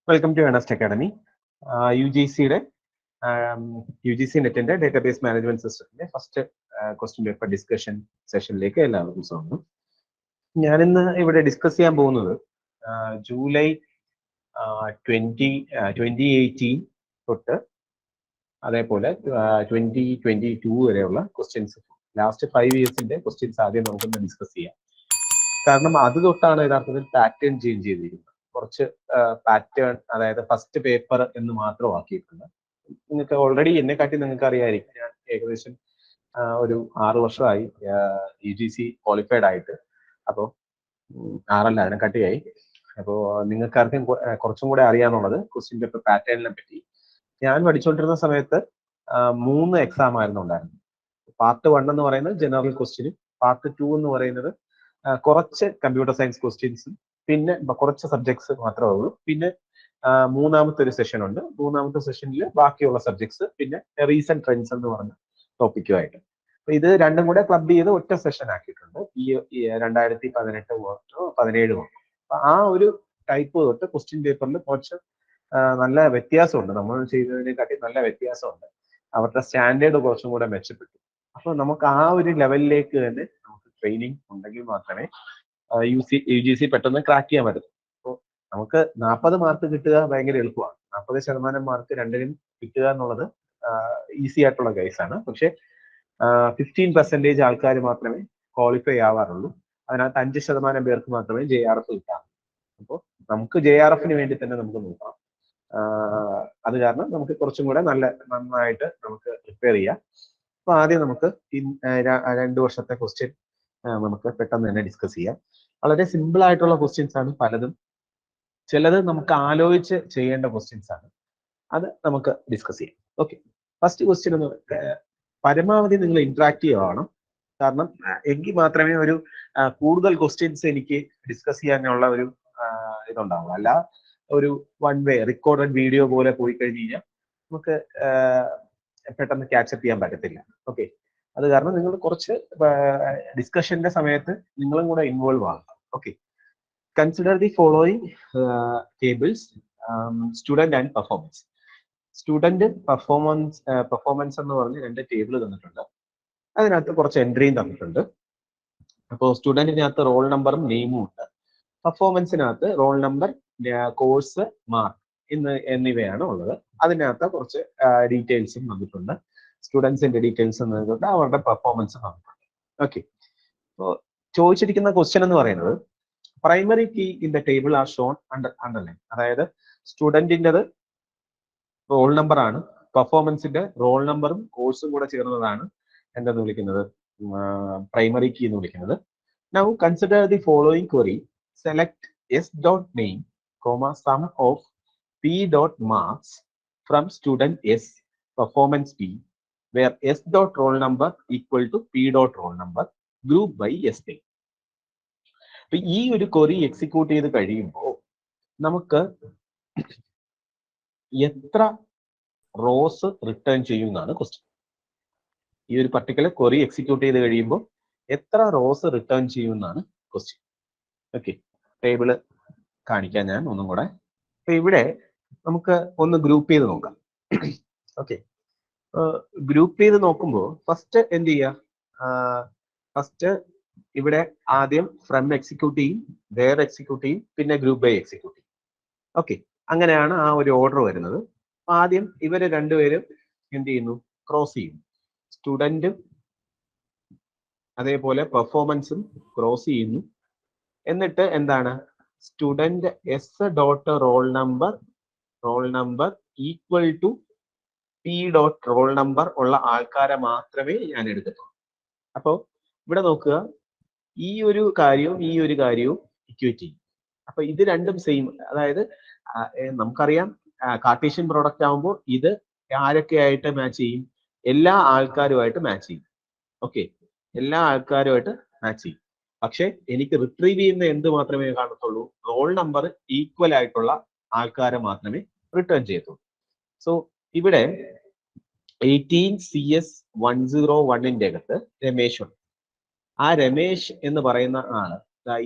Welcome to Earnest Academy. UGC നെറ്റിന്റെ database management സിസ്റ്റത്തിന്റെ first question paper discussion സെഷനിലേക്ക് എല്ലാവർക്കും സ്വാഗതം. ഞാനിന്ന് ഇവിടെ ഡിസ്കസ് ചെയ്യാൻ പോകുന്നത് ജൂലൈ 2018 തൊട്ട് അതേപോലെ 2022 വരെയുള്ള ക്വസ്റ്റ്യൻസ്, ലാസ്റ്റ് 5 ഇയേഴ്സിന്റെ ക്വസ്റ്റ്യൻസ് ആദ്യം നമുക്കൊന്ന് ഡിസ്കസ് ചെയ്യാം. കാരണം അത് തൊട്ടാണ് യഥാർത്ഥത്തിൽ പാറ്റേൺ ചേഞ്ച് ചെയ്തിരിക്കുന്നത്. കുറച്ച് പാറ്റേൺ, അതായത് ഫസ്റ്റ് പേപ്പർ എന്ന് മാത്രമാക്കിയിട്ടുണ്ട്. നിങ്ങൾക്ക് ഓൾറെഡി എന്നെക്കാട്ടി നിങ്ങൾക്ക് അറിയാമായിരിക്കും, ഞാൻ ഏകദേശം ഒരു 6 വർഷമായി UGC ക്വാളിഫൈഡ് ആയിട്ട്. അപ്പോൾ 6 അതിനെക്കാട്ടിയായി. അപ്പോൾ നിങ്ങൾക്കാർക്കും കുറച്ചും കൂടെ അറിയാന്നുള്ളത് ക്വസ്റ്റ്യൻ പേപ്പർ പാറ്റേണിനെ പറ്റി. ഞാൻ പഠിച്ചുകൊണ്ടിരുന്ന സമയത്ത് 3 എക്സാം ആയിരുന്നു ഉണ്ടായിരുന്നത്. പാർട്ട് 1 എന്ന് പറയുന്നത് ജനറൽ ക്വസ്റ്റ്യനും, പാർട്ട് 2 എന്ന് പറയുന്നത് കുറച്ച് കമ്പ്യൂട്ടർ സയൻസ് ക്വസ്റ്റ്യൻസും, പിന്നെ കുറച്ച് സബ്ജക്ട്സ് മാത്രമേ ഉള്ളൂ. പിന്നെ മൂന്നാമത്തെ ഒരു സെഷൻ ഉണ്ട്. മൂന്നാമത്തെ സെഷനിൽ ബാക്കിയുള്ള സബ്ജക്ട്സ്, പിന്നെ റീസെന്റ് ട്രെൻഡ്സ് എന്ന് പറഞ്ഞ ടോപ്പിക്കുമായിട്ട്. അപ്പൊ ഇത് രണ്ടും കൂടെ ക്ലബ് ചെയ്ത് ഒറ്റ സെഷൻ ആക്കിയിട്ടുണ്ട് ഈ 2018-17. അപ്പൊ ആ ഒരു ടൈപ്പ് തൊട്ട് ക്വസ്റ്റ്യൻ പേപ്പറിൽ കുറച്ച് നല്ല വ്യത്യാസമുണ്ട്. നമ്മൾ ചെയ്തതിനെക്കാട്ടി നല്ല വ്യത്യാസമുണ്ട്. അവരുടെ സ്റ്റാൻഡേർഡ് കുറച്ചും കൂടെ മെച്ചപ്പെട്ടു. അപ്പൊ നമുക്ക് ആ ഒരു ലെവലിലേക്ക് തന്നെ നമുക്ക് ട്രെയിനിങ് ഉണ്ടെങ്കിൽ മാത്രമേ UGC പെട്ടെന്ന് ക്രാക്ക് ചെയ്യാൻ പറ്റും. അപ്പോൾ നമുക്ക് 40 മാർക്ക് കിട്ടുക ഭയങ്കര എളുപ്പമാണ്. 40% മാർക്ക് രണ്ടിനും കിട്ടുക എന്നുള്ളത് ഈസി ആയിട്ടുള്ള കേസാണ്. പക്ഷെ 15% ആൾക്കാർ മാത്രമേ ക്വാളിഫൈ ആവാറുള്ളൂ. അതിനകത്ത് 5% പേർക്ക് മാത്രമേ JRF കിട്ടാം. അപ്പോൾ നമുക്ക് JRFന് വേണ്ടി തന്നെ നമുക്ക് നോക്കാം. അത് കാരണം നമുക്ക് കുറച്ചും കൂടെ നന്നായിട്ട് നമുക്ക് പ്രിപ്പയർ ചെയ്യാം. അപ്പൊ ആദ്യം നമുക്ക് 2 വർഷത്തെ ക്വസ്റ്റ്യൻ നമുക്ക് പെട്ടെന്ന് തന്നെ ഡിസ്കസ് ചെയ്യാം. വളരെ സിമ്പിൾ ആയിട്ടുള്ള ക്വസ്റ്റ്യൻസ് ആണ് പലതും. ചിലത് നമുക്ക് ആലോചിച്ച് ചെയ്യേണ്ട ക്വസ്റ്റ്യൻസ് ആണ്. അത് നമുക്ക് ഡിസ്കസ് ചെയ്യാം. ഓക്കെ, ഫസ്റ്റ് ക്വസ്റ്റ്യൻ എന്ന് പരമാവധി നിങ്ങൾ ഇന്ററാക്റ്റീവ് ആവണം. കാരണം എങ്കിൽ മാത്രമേ ഒരു കൂടുതൽ ക്വസ്റ്റ്യൻസ് എനിക്ക് ഡിസ്കസ് ചെയ്യാനുള്ള ഒരു ഇതുണ്ടാവും. അല്ല ഒരു 1 വേ റെക്കോർഡഡ് വീഡിയോ പോലെ പോയി കഴിഞ്ഞ് കഴിഞ്ഞാൽ നമുക്ക് പെട്ടെന്ന് ക്യാച്ചപ്പ് ചെയ്യാൻ പറ്റത്തില്ല. ഓക്കെ, അത് കാരണം നിങ്ങൾ കുറച്ച് ഡിസ്കഷന്റെ സമയത്ത് നിങ്ങളും കൂടെ ഇൻവോൾവ് ആകുക. Okay, consider the following tables: student and performance. Student performance എന്ന് പറഞ്ഞ് 2 ടേബിൾ തന്നിട്ടുണ്ട്. അതിനകത്ത് കുറച്ച് എൻട്രിയും തന്നിട്ടുണ്ട്. അപ്പോൾ സ്റ്റുഡന്റിനകത്ത് റോൾ നമ്പറും നെയിമും ഉണ്ട്. പെർഫോമൻസിനകത്ത് റോൾ നമ്പർ, കോഴ്സ്, മാർക്ക് എന്നിവയാണ് ഉള്ളത്. അതിനകത്ത് കുറച്ച് ഡീറ്റെയിൽസും വന്നിട്ടുണ്ട്. സ്റ്റുഡൻസിന്റെ ഡീറ്റെയിൽസ് തന്നിട്ടുണ്ട്, അവരുടെ പെർഫോമൻസ് തന്നിട്ടുണ്ട്. ഓക്കെ, അപ്പോൾ ചോദിച്ചിരിക്കുന്ന ക്വസ്റ്റ്യൻ എന്ന് പറയുന്നത് primary key in the table are shown underline. അതായത് സ്റ്റുഡന്റിൻ്റെത് റോൾ നമ്പർ ആണ്, പെർഫോമൻസിന്റെ റോൾ നമ്പറും കോഴ്സും കൂടെ ചേർന്നതാണ് എന്തെന്ന് വിളിക്കുന്നത്, പ്രൈമറി കീ എന്ന് വിളിക്കുന്നത്. Now consider the following query: select s.name, sum of p.marks from student S, performance P, where s.roll number equal to p.roll number, group by s name. അപ്പൊ ഈ ഒരു ക്വറി എക്സിക്യൂട്ട് ചെയ്ത് കഴിയുമ്പോൾ നമുക്ക് എത്ര റോസ് റിട്ടേൺ ചെയ്യും എന്നാണ് ക്വസ്റ്റ്യൻ. ഈ ഒരു പർട്ടിക്കുലർ ക്വറി എക്സിക്യൂട്ട് ചെയ്ത് കഴിയുമ്പോൾ എത്ര റോസ് റിട്ടേൺ ചെയ്യും എന്നാണ് ക്വസ്റ്റ്യൻ. ഓക്കെ, ടേബിള് കാണിക്കാൻ ഞാൻ ഒന്നും കൂടെ. അപ്പൊ ഇവിടെ നമുക്ക് ഒന്ന് ഗ്രൂപ്പ് ചെയ്ത് നോക്കാം. ഓക്കെ, ഗ്രൂപ്പ് ചെയ്ത് നോക്കുമ്പോൾ ഫസ്റ്റ് എന്ത് ചെയ്യുക, ഫസ്റ്റ് ഇവിടെ ആദ്യം ഫ്രം എക്സിക്യൂട്ട് ചെയ്യും, വേർ എക്സിക്യൂട്ട് ചെയ്യും, പിന്നെ ഗ്രൂപ്പ് ബൈ എക്സിക്യൂട്ട് ചെയ്യും. ഓക്കെ, അങ്ങനെയാണ് ആ ഒരു ഓർഡർ വരുന്നത്. ആദ്യം ഇവര് രണ്ടുപേരും എന്ത് ചെയ്യുന്നു, ക്രോസ് ചെയ്യും. സ്റ്റുഡന്റും അതേപോലെ പെർഫോമൻസും ക്രോസ് ചെയ്യുന്നു. എന്നിട്ട് എന്താണ്, student S dot roll number equal to P dot roll number ഉള്ള ആൾക്കാരെ മാത്രമേ ഞാൻ എടുക്കത്തുള്ളൂ. അപ്പോൾ ഇവിടെ നോക്കുക, ഈ ഒരു കാര്യവും ഈ ഒരു കാര്യവും ഇക്വേറ്റ് ചെയ്യും. അപ്പൊ ഇത് രണ്ടും സെയിം. അതായത് നമുക്കറിയാം കാർട്ടീഷ്യൻ പ്രോഡക്റ്റ് ആകുമ്പോൾ ഇത് ആരൊക്കെയായിട്ട് മാച്ച് ചെയ്യും, എല്ലാ ആൾക്കാരുമായിട്ട് മാച്ച് ചെയ്യും. ഓക്കെ, എല്ലാ ആൾക്കാരുമായിട്ട് മാച്ച് ചെയ്യും. പക്ഷെ എനിക്ക് റിട്രീവ് ചെയ്യുന്ന എന്ത് മാത്രമേ കാണത്തുള്ളൂ, റോൾ നമ്പർ ഈക്വൽ ആയിട്ടുള്ള ആൾക്കാരെ മാത്രമേ റിട്ടേൺ ചെയ്യത്തുള്ളൂ. സോ ഇവിടെ 18CS101ന്റെ അകത്ത് രമേശ് ഉണ്ട്. ആ രമേശ് എന്ന് പറയുന്ന ആള്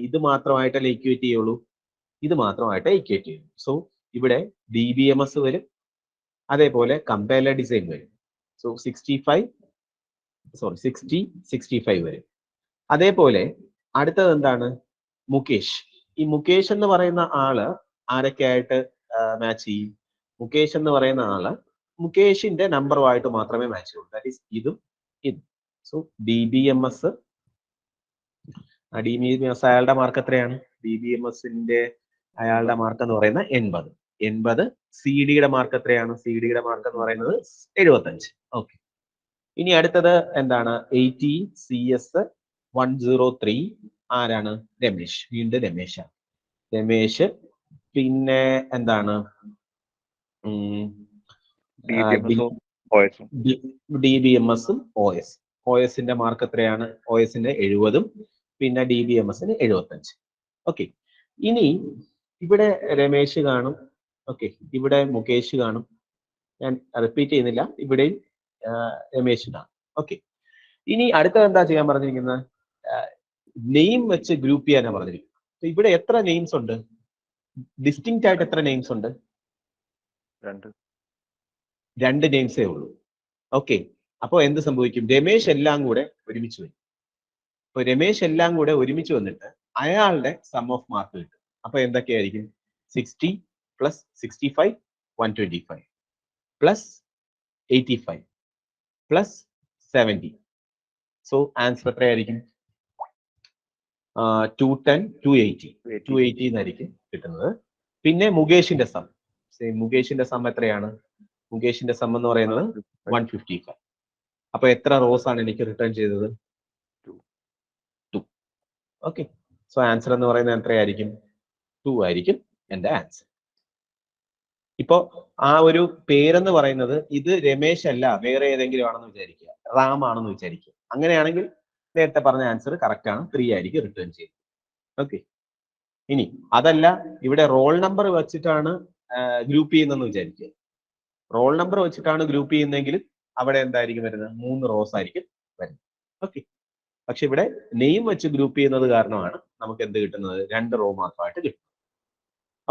ഇത് മാത്രമായിട്ടല്ലേ ഇക്വേറ്റ് ചെയ്യുള്ളൂ, ഇത് മാത്രമായിട്ട് ഇക്വേറ്റ് ചെയ്യുള്ളൂ. സോ ഇവിടെ DBMS വരും, അതേപോലെ കമ്പൈലർ ഡിസൈൻ വരും. സോ 65 വരും. അതേപോലെ അടുത്തത് എന്താണ്? മുകേഷ്. ഈ മുകേഷ് എന്ന് പറയുന്ന ആള് ആരൊക്കെ ആയിട്ട് മാച്ച് ചെയ്യും? മുകേഷ് എന്ന് പറയുന്ന ആള് മുകേഷിന്റെ നമ്പറുമായിട്ട് മാത്രമേ മാച്ച് ചെയ്യുള്ളൂ. ദാറ്റ് ഈസ് ഇതും ഇതും. സോ DBMS അയാളുടെ മാർക്ക് എത്രയാണ്? DBMSന്റെ അയാളുടെ മാർക്ക് എന്ന് പറയുന്നത് 80. CD-യുടെ മാർക്ക് എത്രയാണ്? CD-യുടെ മാർക്ക് എന്ന് പറയുന്നത് 75. ഓക്കെ. ഇനി അടുത്തത് എന്താണ്? 80 CS 103 ആരാണ്? രമേശ്. വീണ്ടും രമേശ്. പിന്നെ എന്താണ്? DBMS-ഉം OS-ന്റെ മാർക്ക് എത്രയാണ്? OS-ന്റെ 70, പിന്നെ DBMS-ന് 75. ഓക്കെ. ഇനി ഇവിടെ രമേശ് കാണും, ഓക്കെ, ഇവിടെ മുകേഷ് കാണും. ഞാൻ റിപ്പീറ്റ് ചെയ്യുന്നില്ല, ഇവിടെയും രമേശ് കാണും. ഓക്കെ. ഇനി അടുത്തത് എന്താ ചെയ്യാൻ പറഞ്ഞിരിക്കുന്നത്? നെയിം വെച്ച് ഗ്രൂപ്പ് ചെയ്യാനാണ് പറഞ്ഞിരിക്കുന്നത്. ഇവിടെ എത്ര നെയിംസ് ഉണ്ട്? ഡിസ്റ്റിങ്ക്റ്റ് ആയിട്ട് എത്ര നെയിംസ് ഉണ്ട്? 2 നെയിംസേ ഉള്ളൂ. ഓക്കെ. അപ്പൊ എന്ത് സംഭവിക്കും? രമേശ് എല്ലാം കൂടെ ഒരുമിച്ച് വരും. അപ്പൊ രമേശ് എല്ലാം കൂടെ ഒരുമിച്ച് വന്നിട്ട് അയാളുടെ സം ഓഫ് മാർക്ക് കിട്ടും. അപ്പൊ എന്തൊക്കെയായിരിക്കും? 60 + 65 125 + 85 + 70. സോ ആൻസർ എത്രയായിരിക്കും? 210 280 എന്നായിരിക്കും കിട്ടുന്നത്. പിന്നെ മുകേഷിന്റെ സം എത്രയാണ്? മുകേഷിന്റെ സം എന്ന് പറയുന്നത് 155. അപ്പൊ എത്ര റോസ് ആണ് എനിക്ക് റിട്ടേൺ ചെയ്തത്? 2. ഓക്കെ. സോ ആൻസർ എന്ന് പറയുന്നത് എത്രയായിരിക്കും? 2 ആയിരിക്കും എന്റെ ആൻസർ. ഇപ്പോ ആ ഒരു പേരെന്ന് പറയുന്നത് ഇത് രമേശ് അല്ല, വേറെ ഏതെങ്കിലും ആണെന്ന് വിചാരിക്കുക, റാം ആണെന്ന് വിചാരിക്കുക. അങ്ങനെയാണെങ്കിൽ നേരത്തെ പറഞ്ഞ ആൻസർ കറക്റ്റ് ആണ്, 3 ആയിരിക്കും റിട്ടേൺ ചെയ്യുന്നത്. ഓക്കെ. ഇനി അതല്ല, ഇവിടെ റോൾ നമ്പർ വെച്ചിട്ടാണ് ഗ്രൂപ്പ് ചെയ്യുന്നതെന്ന് വിചാരിക്കുക. റോൾ നമ്പർ വെച്ചിട്ടാണ് ഗ്രൂപ്പ് ചെയ്യുന്നതെങ്കിൽ അവിടെ എന്തായിരിക്കും വരുന്നത്? 3 റോസ് ആയിരിക്കും വരുന്നത്. ഓക്കെ. പക്ഷെ ഇവിടെ നെയിം വെച്ച് ഗ്രൂപ്പ് ചെയ്യുന്നത് കാരണമാണ് നമുക്ക് എന്ത് കിട്ടുന്നത്? 2 റോ മാത്രമായിട്ട് കിട്ടും.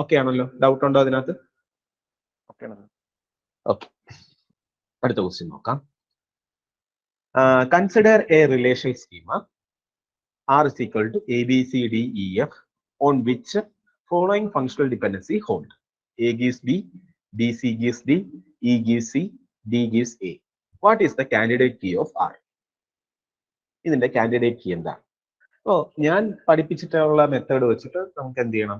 ഓക്കെ ആണല്ലോ? ഡൗട്ട് ഉണ്ടോ അതിനകത്ത്? ഓക്കെ. അടുത്ത ക്വസ്റ്റ്യൻ നോക്കാം. Consider A relation schema R is equal to ABCDEF on which following functional dependency hold: A gives B, BC gives D, E gives C, D gives A. What is the candidate key of R? ഇതിന്റെ candidate key എന്താണ്? അപ്പോ ഞാൻ പഠിപ്പിച്ചിട്ടുള്ള method വെച്ചിട്ട് നമുക്ക് എന്ത് ചെയ്യണം?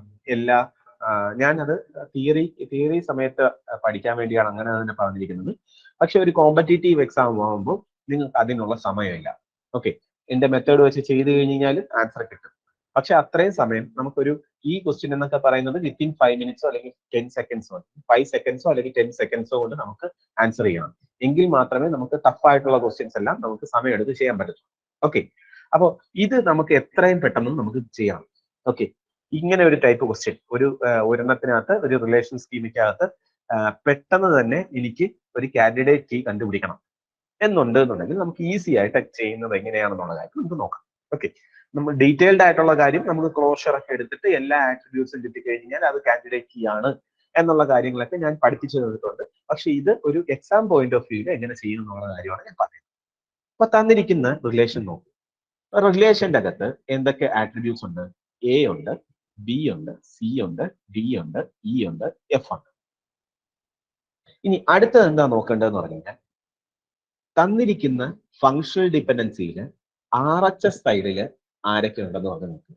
ഞാനത് theory സമയത്ത് പഠിക്കാൻ വേണ്ടിയാണ് അങ്ങനെ തന്നെ പറഞ്ഞിരിക്കുന്നത്. പക്ഷെ ഒരു കോമ്പറ്റേറ്റീവ് എക്സാം ആകുമ്പോൾ നിങ്ങൾക്ക് അതിനുള്ള സമയമില്ല. ഓക്കെ. എന്റെ മെത്തേഡ് വെച്ച് ചെയ്ത് കഴിഞ്ഞാൽ ആൻസർ കിട്ടും. പക്ഷെ അത്രയും സമയം നമുക്കൊരു ഈ ക്വസ്റ്റ്യൻ എന്നൊക്കെ പറയുന്നത് വിത്തിൻ 5 മിനിറ്റ്സോ അല്ലെങ്കിൽ 10 സെക്കൻഡ്സോ 5 സെക്കൻഡ്സോ അല്ലെങ്കിൽ 10 സെക്കൻഡ്സോ കൊണ്ട് നമുക്ക് ആൻസർ ചെയ്യണം. എങ്കിൽ മാത്രമേ നമുക്ക് ടഫ് ആയിട്ടുള്ള ക്വസ്റ്റ്യൻസ് എല്ലാം നമുക്ക് സമയമെടുത്ത് ചെയ്യാൻ പറ്റൂ. ഓക്കെ. അപ്പോ ഇത് നമുക്ക് എത്രയും പെട്ടെന്ന് നമുക്ക് ചെയ്യണം. ഓക്കെ. ഇങ്ങനെ ഒരു ടൈപ്പ് ക്വസ്റ്റ്യൻ ഒരെണ്ണത്തിനകത്ത്, ഒരു റിലേഷൻ സ്കീമിക്കകത്ത് പെട്ടെന്ന് തന്നെ എനിക്ക് ഒരു കാൻഡിഡേറ്റ് കീ കണ്ടുപിടിക്കണം എന്നുണ്ടെങ്കിൽ നമുക്ക് ഈസി ആയിട്ട് ചെയ്യുന്നത് എങ്ങനെയാണെന്നുള്ള കാര്യം നമുക്ക് നോക്കാം. ഓക്കെ. നമ്മൾ ഡീറ്റെയിൽഡ് ആയിട്ടുള്ള കാര്യം നമുക്ക് ക്ലോഷർ ഒക്കെ എടുത്തിട്ട് എല്ലാ ആട്രിബ്യൂട്ട്സും കിട്ടിക്കഴിഞ്ഞാൽ അത് കാൻഡിഡേറ്റ് കീ ആണ് എന്നുള്ള കാര്യങ്ങളൊക്കെ ഞാൻ പഠിപ്പിച്ചു തന്നിട്ടുണ്ട്. പക്ഷെ ഇത് ഒരു എക്സാം പോയിന്റ് ഓഫ് വ്യൂവിൽ എങ്ങനെ ചെയ്യും എന്നുള്ള കാര്യമാണ് ഞാൻ പറയുന്നത്. അപ്പൊ തന്നിരിക്കുന്ന റിലേഷൻ നോക്കും. റിലേഷന്റെ അകത്ത് എന്തൊക്കെ ആട്രിബ്യൂട്ട്സ് ഉണ്ട്? A ഉണ്ട്, B ഉണ്ട്, C ഉണ്ട്, D ഉണ്ട്, E ഉണ്ട്, F ഉണ്ട്. ഇനി അടുത്തത് എന്താ നോക്കേണ്ടതെന്ന് പറഞ്ഞു കഴിഞ്ഞാൽ, തന്നിരിക്കുന്ന ഫങ്ഷണൽ ഡിപ്പെൻഡൻസിയിൽ RHS സൈഡില് ആരൊക്കെ ഉണ്ടെന്ന് പറഞ്ഞു നോക്കുക.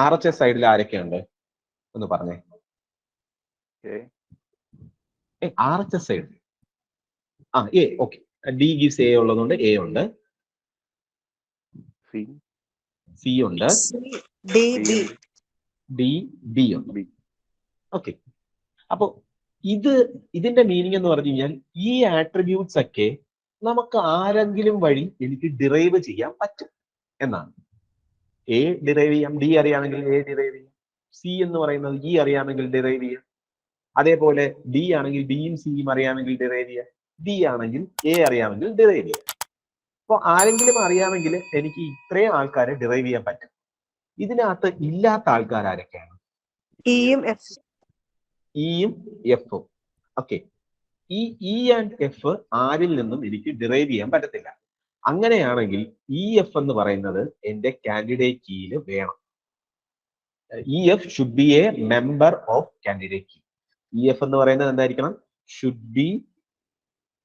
RHS സൈഡിൽ ആരൊക്കെ ഉണ്ട് എന്ന് പറഞ്ഞേ. RHS സൈഡിൽ A. Okay. D gives A ഉള്ളതുകൊണ്ട് A ഉണ്ട്, C ഉണ്ട്, D B ഉണ്ട്. ഓക്കെ. അപ്പൊ ഇതിന്റെ മീനിങ് എന്ന് പറഞ്ഞു കഴിഞ്ഞാൽ ഈ ആട്രിബ്യൂട്ട്സ് ഒക്കെ നമുക്ക് ആരെങ്കിലും വഴി എനിക്ക് ഡിറൈവ് ചെയ്യാൻ പറ്റും എന്നാണ്. A ഡിറൈവ് ചെയ്യാം, D അറിയാമെങ്കിൽ A ഡിറൈവ് ചെയ്യാം, C എന്ന് പറയുന്നത് E അറിയാമെങ്കിൽ ഡിറൈവ് ചെയ്യാം, അതേപോലെ D ആണെങ്കിൽ Bയും Cയും അറിയാമെങ്കിൽ ഡിറൈവ് ചെയ്യാം, D ആണെങ്കിൽ A അറിയാമെങ്കിൽ ഡിറൈവ് ചെയ്യാം. അപ്പൊ ആരെങ്കിലും അറിയാമെങ്കിൽ എനിക്ക് ഇത്രയും ആൾക്കാരെ ഡിറൈവ് ചെയ്യാൻ പറ്റും. ഇതിനകത്ത് ഇല്ലാത്ത ആൾക്കാർ ആരൊക്കെയാണ്? ഇയും എഫും. ഓക്കെ, ഈ ഇ ആൻഡ് എഫ് ആരിൽ നിന്നും എനിക്ക് ഡിറൈവ് ചെയ്യാൻ പറ്റത്തില്ല. അങ്ങനെയാണെങ്കിൽ ഇ എഫ് എന്ന് പറയുന്നത് എന്റെ കാൻഡിഡേറ്റ് കീയിൽ വേണം. E F should be a member of candidate key. E F എന്ന് പറയുന്നത് എന്തായിരിക്കണം? Should be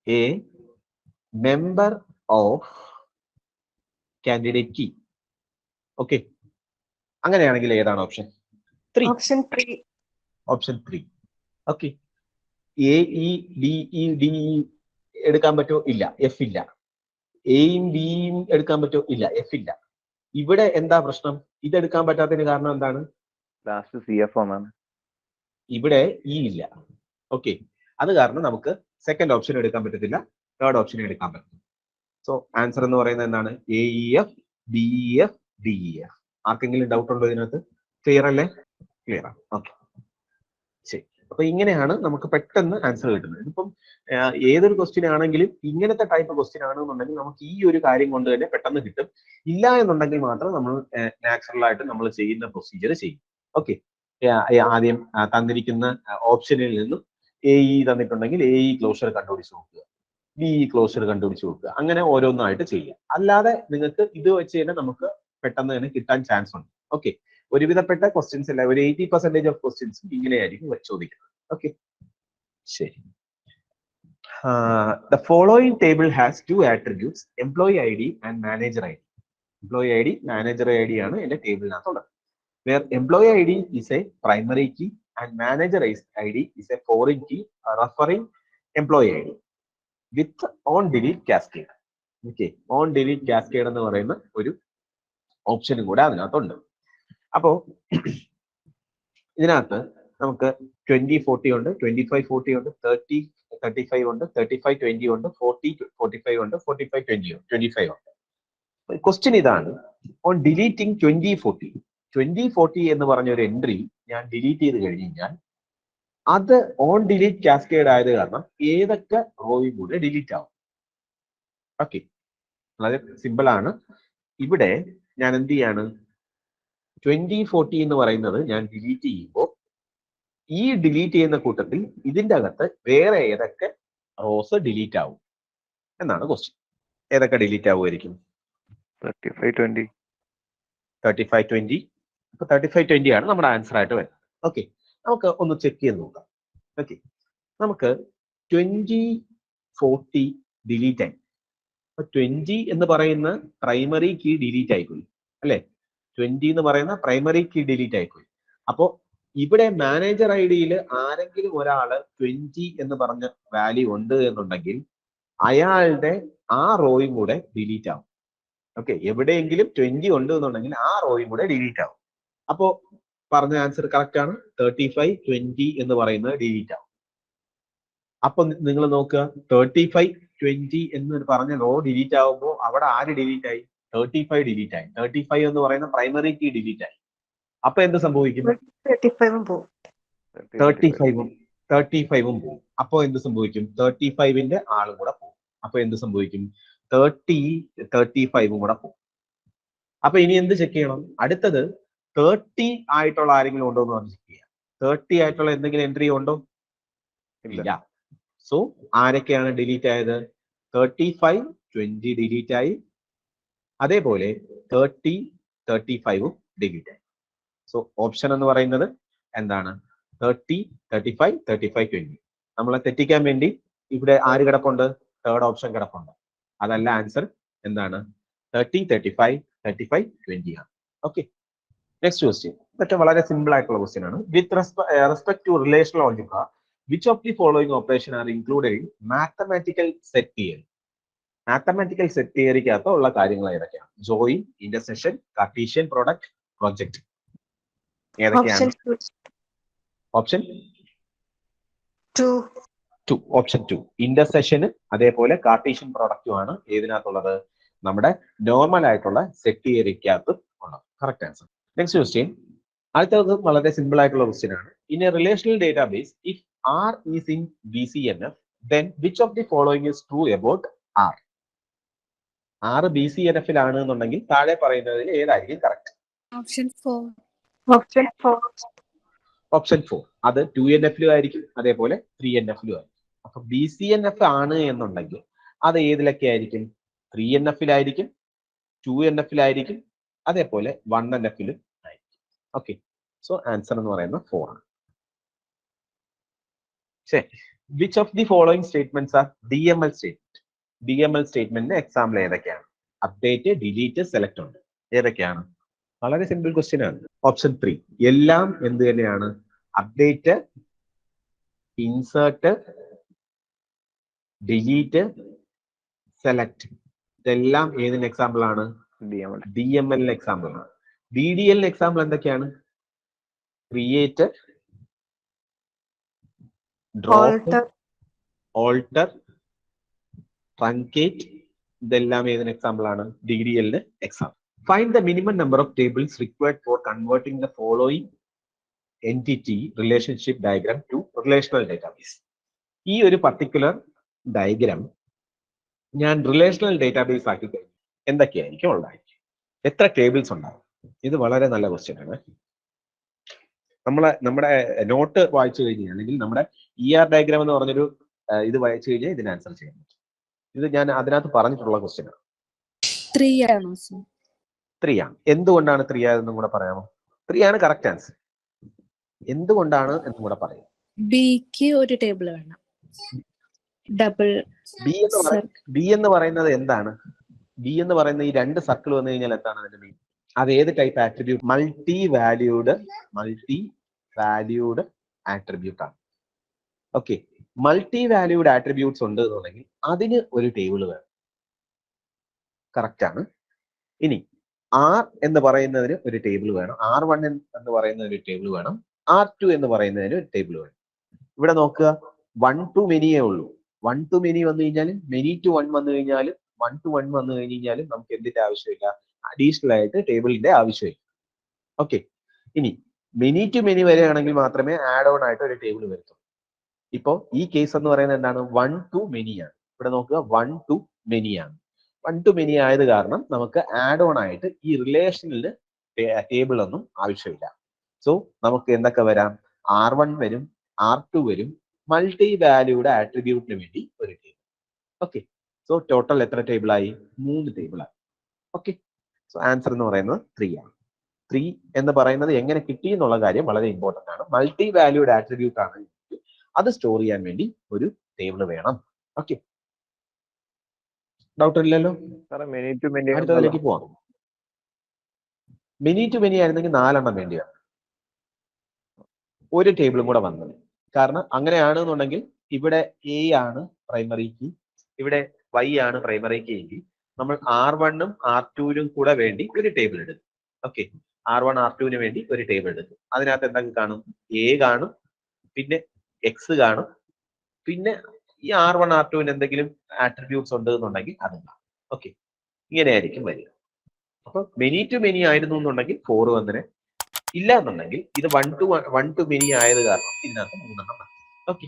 a member of candidate key. Okay, അങ്ങനെയാണെങ്കിൽ ഏതാണ് option? 3. Option 3. Okay, A E D E D E എടുക്കാൻ പറ്റുമോ? ഇല്ല, എഫ് ഇല്ല. എയും ബിയും എടുക്കാൻ പറ്റുമോ? ഇല്ല, എഫ് ഇല്ല. ഇവിടെ എന്താ പ്രശ്നം? ഇതെടുക്കാൻ പറ്റാത്തതിന് കാരണം എന്താണ്? ലാസ്റ്റ് സി എഫ് ആണ്. ഇവിടെ ഇ ഇല്ല. ഓക്കെ, അത് കാരണം നമുക്ക് സെക്കൻഡ് ഓപ്ഷൻ എടുക്കാൻ പറ്റത്തില്ല, തേർഡ് ഓപ്ഷൻ എടുക്കാൻ പറ്റും. സോ ആൻസർ എന്ന് പറയുന്നത് എന്താണ്? A E F B E F D E F. ആർക്കെങ്കിലും ഡൗട്ട് ഉണ്ടോ ഇതിനകത്ത്? ക്ലിയർ അല്ലേ? ക്ലിയർ ആണ്. ഓക്കെ, ശരി. അപ്പൊ ഇങ്ങനെയാണ് നമുക്ക് പെട്ടെന്ന് ആൻസർ കിട്ടുന്നത്. ഇതിപ്പം ഏതൊരു ക്വസ്റ്റ്യൻ ആണെങ്കിലും ഇങ്ങനത്തെ ടൈപ്പ് ക്വസ്റ്റ്യൻ ആണെന്നുണ്ടെങ്കിൽ നമുക്ക് ഈ ഒരു കാര്യം കൊണ്ട് തന്നെ പെട്ടെന്ന് കിട്ടും. ഇല്ല എന്നുണ്ടെങ്കിൽ മാത്രം നമ്മൾ നാച്ചുറൽ ആയിട്ട് നമ്മൾ ചെയ്യുന്ന പ്രൊസീജിയർ ചെയ്യും. ഓക്കെ, ആദ്യം തന്നിരിക്കുന്ന ഓപ്ഷനിൽ നിന്നും എ ഇ തന്നിട്ടുണ്ടെങ്കിൽ എ ഇ ക്ലോഷർ കണ്ടുപിടിച്ച് നോക്കുക, ബി ഇ ക്ലോഷർ കണ്ടുപിടിച്ച് നോക്കുക, അങ്ങനെ ഓരോന്നായിട്ട് ചെയ്യുക. അല്ലാതെ നിങ്ങൾക്ക് ഇത് വെച്ച് തന്നെ നമുക്ക് പെട്ടെന്ന് തന്നെ കിട്ടാൻ ചാൻസ് ഉണ്ട്. ഓക്കെ, ഒരുവിധപ്പെട്ട ക്വസ്റ്റ്യൻസ് അല്ല, ഒരു 80% ഓഫ് ക്വസ്റ്റ്യൻസ് ഇങ്ങനെയായിരിക്കും ചോദിക്കുന്നത്. ഓക്കെ, ശരി. The following table has 2 attributes, employee ID and manager ID. Employee ID, manager ID ആണ് എന്റെ ടേബിളിനകത്തുള്ളത്. Where employee ID is a primary key and manager ID is a foreign key referring employee ID with on delete cascade. Okay, on delete cascade എന്ന് പറയുന്ന ഒരു ഓപ്ഷനും കൂടെ അതിനകത്തുണ്ട്. അപ്പോ ഇതിനകത്ത് നമുക്ക് 2040 ഉണ്ട്, 2540 ഉണ്ട്, 3035 ഉണ്ട്, 3520 ഉണ്ട്, 4045 ഉണ്ട്, 4520 ഉണ്ട്. ക്വസ്റ്റ്യൻ ഇതാണ്, ഓൺ ഡിലീറ്റിംഗ് 2040 എന്ന് പറഞ്ഞ ഒരു എൻട്രി ഞാൻ ഡിലീറ്റ് ചെയ്ത് കഴിഞ്ഞ് കഴിഞ്ഞാൽ അത് ഓൺ ഡിലീറ്റ് കാസ്കേഡ് ആയത് കാരണം ഏതൊക്കെ റോയും കൂടെ ഡിലീറ്റ് ആവും. ഓക്കെ, വളരെ സിമ്പിൾ ആണ്. ഇവിടെ ഞാൻ എന്ത് ചെയ്യാണ്? 2040 എന്ന് പറയുന്നത് ഞാൻ ഡിലീറ്റ് ചെയ്യുമ്പോൾ ഈ ഡിലീറ്റ് ചെയ്യുന്ന കൂട്ടത്തിൽ ഇതിന്റെ അകത്ത് വേറെ ഏതൊക്കെ റോസ് ഡിലീറ്റ് ആവും എന്നാണ് ക്വസ്റ്റ്യൻ. ഏതൊക്കെ ഡിലീറ്റ് ആവുമായിരിക്കും? 3520. 3520. അപ്പൊ 3520 ആണ് നമ്മുടെ ആൻസർ ആയിട്ട് വരുന്നത്. ഓക്കെ, നമുക്ക് ഒന്ന് ചെക്ക് ചെയ്ത് നോക്കാം. ഓക്കെ, നമുക്ക് 2040 ഡിലീറ്റ് ആയി. അപ്പൊ 20 എന്ന് പറയുന്ന പ്രൈമറി കീ ഡിലീറ്റ് ആയിപ്പോയി അല്ലെ? 20 എന്ന് പറയുന്ന പ്രൈമറി കീ ഡിലീറ്റ് ആയിപ്പോയി. അപ്പോ ഇവിടെ മാനേജർ ഐ ഡിയിൽ ആരെങ്കിലും ഒരാള് 20 എന്ന് പറഞ്ഞ വാല്യൂ ഉണ്ട് എന്നുണ്ടെങ്കിൽ അയാളുടെ ആ റോയും കൂടെ ഡിലീറ്റ് ആവും. ഓക്കെ, എവിടെയെങ്കിലും 20 ഉണ്ട് എന്നുണ്ടെങ്കിൽ ആ റോയും കൂടെ ഡിലീറ്റ് ആവും. അപ്പോ പറഞ്ഞ ആൻസർ കറക്റ്റ് ആണ്. 3520 എന്ന് പറയുന്നത് ഡിലീറ്റ് ആവും. അപ്പൊ നിങ്ങൾ നോക്കുക, 3520 എന്ന് പറഞ്ഞ റോ ഡിലീറ്റ് ആവുമ്പോൾ അവിടെ ആര് ഡിലീറ്റ് ആയി? 35 ഡിലീറ്റ് ആയി. 35 എന്ന് പറയുന്ന പ്രൈമറി കീ ഡിലീറ്റ് ആയി. അപ്പൊ എന്ത് സംഭവിക്കും? 35 പോകും. 35 പോകും. അപ്പൊ എന്ത് സംഭവിക്കും? 35ന്റെ ആളും കൂടെ പോകും. അപ്പൊ എന്ത് സംഭവിക്കും? 35 കൂടെ പോകും. അപ്പൊ ഇനി എന്ത് ചെക്ക് ചെയ്യണം? അടുത്തത് 30 ആയിട്ടുള്ള ആരെങ്കിലും ഉണ്ടോ എന്ന് പറഞ്ഞ് ചെക്ക് ചെയ്യാം. 30 ആയിട്ടുള്ള എന്തെങ്കിലും എൻട്രി ഉണ്ടോ? ഇല്ല. സോ ആരൊക്കെയാണ് ഡിലീറ്റ് ആയത്? 35 20 ഡിലീറ്റ് ആയി, അതേപോലെ 30 35 ഡിലീറ്റ് ആയി. സോ ഓപ്ഷൻ എന്ന് പറയുന്നത് എന്താണ്? 30 35 35 20. നമ്മളെ തെറ്റിക്കാൻ വേണ്ടി ഇവിടെ ആര് കിടപ്പുണ്ട്? തേർഡ് ഓപ്ഷൻ കിടപ്പുണ്ട്. അതല്ല, ആൻസർ എന്താണ്? 30 35 35 20 ആണ്. Okay, next question. ഇതൊക്കെ വളരെ സിമ്പിൾ ആയിട്ടുള്ള ക്വസ്റ്റ്യൻ ആണ്. With respect to relational algebra, which of the following operation are included in mathematical set theory? Mathematical set തിയറിക്കകത്ത് ഉള്ള കാര്യങ്ങൾ ഏതൊക്കെയാണ്? Join, intersection, Cartesian product, project. ഏതൊക്കെയാണ്? ഓപ്ഷൻ 2. ഓപ്ഷൻ 2 ഇന്റർസെക്ഷന് അതേപോലെ കാർട്ടീഷ്യൻ പ്രോഡക്റ്റും ആണ് ഏതിനകത്തുള്ളത്? നമ്മുടെ നോർമൽ ആയിട്ടുള്ള സെറ്റ് തിയറിക്കകത്ത് ഉള്ളത്. Correct answer. Next question. അടുത്തത് വളരെ സിമ്പിൾ ആയിട്ടുള്ള ക്വസ്റ്റ്യൻ ആണ്. In A relational database, if R is in BCNF, then which of the following is true about R? R BCNF ലാണ് എന്നുണ്ടെങ്കിൽ താഴെ പറയുന്നതിൽ ഏതായിരിക്കും കറക്റ്റ്? ഓപ്ഷൻ 4. ഓപ്ഷൻ 4. അത് 2NF-ലും ആയിരിക്കും, അതേപോലെ 3NF-ലും ആയിരിക്കും. അപ്പൊ BCNF ആണ് എന്നുണ്ടെങ്കിൽ അത് ഏതിലൊക്കെ ആയിരിക്കും? 3NF-ലായിരിക്കും, 2NF-ലായിരിക്കും, അതേപോലെ 1NF-ലും ആയിരിക്കും. ഓക്കെ, സോ ആൻസർ എന്ന് പറയുന്നത് 4 ആണ്. ശരി, which of the following statements are DML statement? DML സ്റ്റേറ്റ്മെന്റിന്റെ എക്സാമ്പിൾ ഏതൊക്കെയാണ്? അപ്ഡേറ്റ്, ഡിലീറ്റ്, സെലക്ട് ഉണ്ട്. ഏതൊക്കെയാണ്? വളരെ സിമ്പിൾ ക്വസ്റ്റ്യൻ ആണ്. ഓപ്ഷൻ 3 എല്ലാം എന്ത് തന്നെയാണ്? Update, insert, delete, select. ഇതെല്ലാം ഏതിന് എക്സാമ്പിൾ ആണ്? DML എക്സാമ്പിൾ ആണ്. DDL എക്സാമ്പിൾ എന്തൊക്കെയാണ്? Create, drop, alter, truncate. ഇതെല്ലാം ഏതിന് എക്സാമ്പിൾ ആണ്? DDL example. Find the minimum number of tables required for converting the following entity relationship diagram to relational database. ഈ ഒരു പർട്ടിക്കുലർ ഡയഗ്രാം ഞാൻ relational database ആക്കി കഴിഞ്ഞു എന്തൊക്കെയായിരിക്കും ഉണ്ടായിരിക്കും? എത്ര ടേബിൾസ് ഉണ്ടാവും? ഇത് വളരെ നല്ല ക്വസ്റ്റ്യൻ ആണ്. നമ്മുടെ നോട്ട് വായിച്ചു കഴിഞ്ഞാൽ, അല്ലെങ്കിൽ നമ്മുടെ ER ഡയഗ്രാം എന്ന് പറഞ്ഞൊരു ഇത് വായിച്ചു കഴിഞ്ഞാൽ ഇതിന് ആൻസർ ചെയ്യാൻ പറ്റും. ഇത് ഞാൻ അതിനകത്ത് പറഞ്ഞിട്ടുള്ള ക്വസ്റ്റ്യൻ ആണ്. 3 ആണ്. എന്തുകൊണ്ടാണ് 3 ആയതെന്നും കൂടെ പറയാമോ? 3 ആണ് കറക്റ്റ് ആൻസർ. എന്തുകൊണ്ടാണ് എന്നും കൂടെ പറയാം. ബിക്ക് ഒരു ടേബിൾ വേണം. ഡബിൾ ബി എന്ന് പറയുന്നത് എന്താണ്? ബി എന്ന് പറയുന്ന ഈ 2 സർക്കിൾ വന്നു കഴിഞ്ഞാൽ എന്താണ് അതിന്റെ മീനിങ്? അത് ഏത് type attribute? Multi valued attribute ആണ്. ഓക്കെ, മൾട്ടി വാല്യൂഡ് ആട്രിബ്യൂട്ട്സ് ഉണ്ട് എന്നുണ്ടെങ്കിൽ അതിന് ഒരു ടേബിൾ വേണം. കറക്റ്റ് ആണ്. ഇനി R എന്ന് പറയുന്നതിന് ഒരു ടേബിൾ വേണം, R1 എന്ന് പറയുന്നതിന് ഒരു ടേബിൾ വേണം, R2 എന്ന് പറയുന്നതിന് ഒരു ടേബിൾ വേണം. ഇവിടെ നോക്കുക, 1 to manyയേ ഉള്ളൂ. 1 to many വന്നു കഴിഞ്ഞാലും, many to 1 വന്നു കഴിഞ്ഞാലും, 1 to 1 വന്നു കഴിഞ്ഞാലും നമുക്ക് എന്തിന്റെ ആവശ്യമില്ല? അഡീഷണൽ ആയിട്ട് ടേബിളിന്റെ ആവശ്യമില്ല. ഓക്കെ, ഇനി many to many വരെയാണെങ്കിൽ മാത്രമേ ആഡ് ഓൺ ആയിട്ട് ഒരു ടേബിൾ വരത്തുള്ളൂ. ഇപ്പോ ഈ കേസ് എന്ന് പറയുന്നത് എന്താണ്? 1 to many ആണ്. ഇവിടെ നോക്കുക, 1 to many ആണ്. 1 to many ആയത് കാരണം നമുക്ക് ആഡ് ഓൺ ആയിട്ട് ഈ റിലേഷനിൽ ടേബിൾ ഒന്നും ആവശ്യമില്ല. സോ നമുക്ക് എന്തൊക്കെ വരാം? R1 വരും, R2 വരും, മൾട്ടി വാല്യൂഡ് ആട്രിബ്യൂട്ടിന് വേണ്ടി ഒരു ടേബിൾ. ഓക്കെ, സോ ടോട്ടൽ എത്ര ടേബിൾ ആയി? 3 ടേബിൾ ആയി. ഓക്കെ, സോ ആൻസർ എന്ന് പറയുന്നത് 3 ആണ്. 3 എന്ന് പറയുന്നത് എങ്ങനെ കിട്ടി എന്നുള്ള കാര്യം വളരെ ഇമ്പോർട്ടന്റ് ആണ്. മൾട്ടി വാല്യൂഡ് ആട്രിബ്യൂട്ട് ആണ്, അത് സ്റ്റോർ ചെയ്യാൻ വേണ്ടി ഒരു ടേബിൾ വേണം. ഓക്കെ, ഡൗട്ട് ഇല്ലല്ലോ? അടുത്തതിലേക്ക് പോവാം. മെനി ടു മെനി ആയിരുന്നെങ്കിൽ 4 എണ്ണം വേണ്ടിയാണ്, ഒരു ടേബിളും കൂടെ വന്നത്. കാരണം അങ്ങനെയാണെന്നുണ്ടെങ്കിൽ ഇവിടെ A ആണ് പ്രൈമറി കീ, ഇവിടെ Y ആണ് പ്രൈമറി കീ എങ്കിൽ നമ്മൾ R1ഉം R2നും കൂടെ വേണ്ടി ഒരു ടേബിൾ എടുക്കും. ഓക്കെ, R1 R2ന് വേണ്ടി ഒരു ടേബിൾ എടുക്കും. അതിനകത്ത് എന്തൊക്കെ കാണും? A കാണും, പിന്നെ X കാണും, പിന്നെ ഈ R1 R2ന് എന്തെങ്കിലും ആട്രിബ്യൂട്ട്സ് ഉണ്ട് എന്നുണ്ടെങ്കിൽ അതും കാണും. ഓക്കെ, ഇങ്ങനെയായിരിക്കും വരിക. അപ്പൊ മെനി ടു മെനി ആയിരുന്നു എന്നുണ്ടെങ്കിൽ 4 വന്നിനെ, ഇല്ല എന്നുണ്ടെങ്കിൽ ഇത് 1 to many ആയത് കാരണം ഇതിനകത്ത് 3 എണ്ണം. ഓക്കെ,